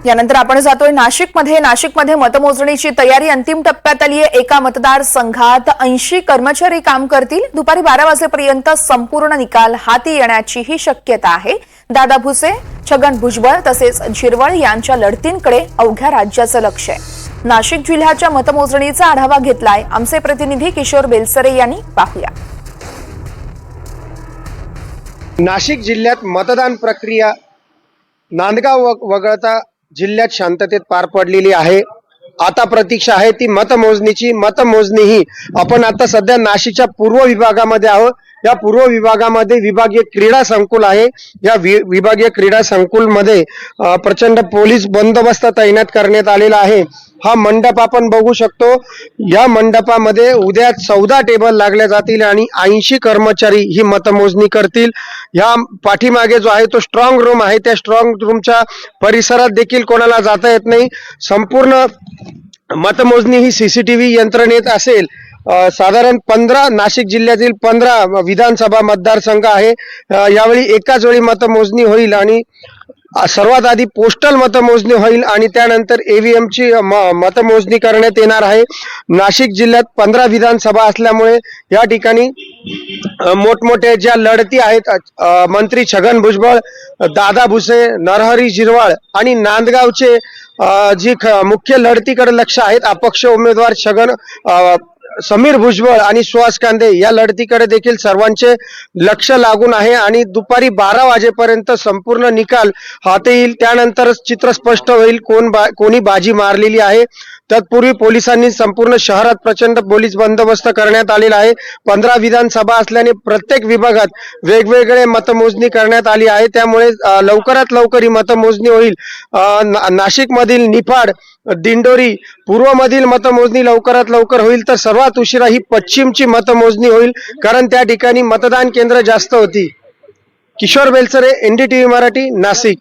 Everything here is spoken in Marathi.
यानंतर आपण जातोय नाशिकमध्ये मतमोजणीची तयारी अंतिम टप्प्यात आली आहे। एका मतदारसंघात 80 कर्मचारी काम करतील। दुपारी 12 वाजेपर्यंत संपूर्ण निकाल हाती येण्याचीही शक्यता आहे। दादा भुसे, छगन भुजबळ तसेच झिरवळ यांच्या लढतींकडे अवघ्या राज्याचं लक्ष आहे। नाशिक जिल्ह्याच्या मतमोजणीचा आढावा घेतलाय आमचे प्रतिनिधी किशोर बेलसरे यांनी। पाहूया। नाशिक जिल्ह्यात मतदान प्रक्रिया नांदगाव वगळता जिल्ह्यात शांततेत पार पडलेली आहे। आता प्रतीक्षा आहे ती मतमोजणीची। मतमोजणी ही आपण आता सध्या नाशिकच्या पूर्व विभागामध्ये आहोत। या पूर्व विभागामध्ये विभागीय क्रीडा संकुल आहे। या विभागीय क्रीडा संकुल मध्ये प्रचंड पोलीस बंदोबस्त तैनात करण्यात आलेला आहे। हा मंडप आपण बघू शकतो। या मंडपामध्ये उद्या 14 टेबल लागले जातील आणि 80 कर्मचारी ही मतमोजणी करतील। या पाठीमागे जो आहे तो स्ट्रॉंग रूम आहे। त्या स्ट्रॉंग रूमच्या परिसरात देखील कोणाला जाता येत नाही। संपूर्ण मतमोजणी ही सीसीटीव्ही यंत्रणेत असेल। साधारण 15 नाशिक जिल्ह्यातील 15 विधानसभा मतदारसंघ आहे। यावेळी एकाच वेळी मतमोजणी होईल आणि सर्वात आधी पोस्टल मतमोजणी होईल आणि त्यानंतर EVM ची मतमोजणी करण्यात येणार आहे। नाशिक जिल्ह्यात 15 विधानसभा असल्यामुळे या ठिकाणी मोठमोठे ज्या लढती आहेत, मंत्री छगन भुजबळ, दादा भुसे, नरहरी झिरवळ आणि नांदगावचे जी मुख्य लढतीकडे लक्ष आहेत। अपक्ष उमेदवार समीर भुजबळ आणि सुहास कांदे या लढतीकडे देखील सर्वांचे लक्ष लागून आहे आणि दुपारी 12 वाजेपर्यंत संपूर्ण निकाल हाती येईल। त्यानंतरच चित्र स्पष्ट होईल कोणी बाजी मारलेली आहे। तत्पूर्वी पोलिसांनी संपूर्ण शहरात प्रचंड पोलीस बंदोबस्त करण्यात आलेला आहे। 15 विधानसभा असल्याने प्रत्येक विभागात वेगवेगळे मतमोजणी करण्यात आली आहे। त्यामुळे लवकरात लवकर ही मतमोजणी होईल। नाशिक मधील निफाड, दिंडोरी, पूर्व मधील मतमोजणी लवकरात लवकर होईल, तर सर्वात उशिरा ही पश्चिमची मतमोजणी होईल, कारण त्या ठिकाणी मतदान केंद्र जास्त होती। किशोर बेलसरे, NDTV मराठी, नाशिक।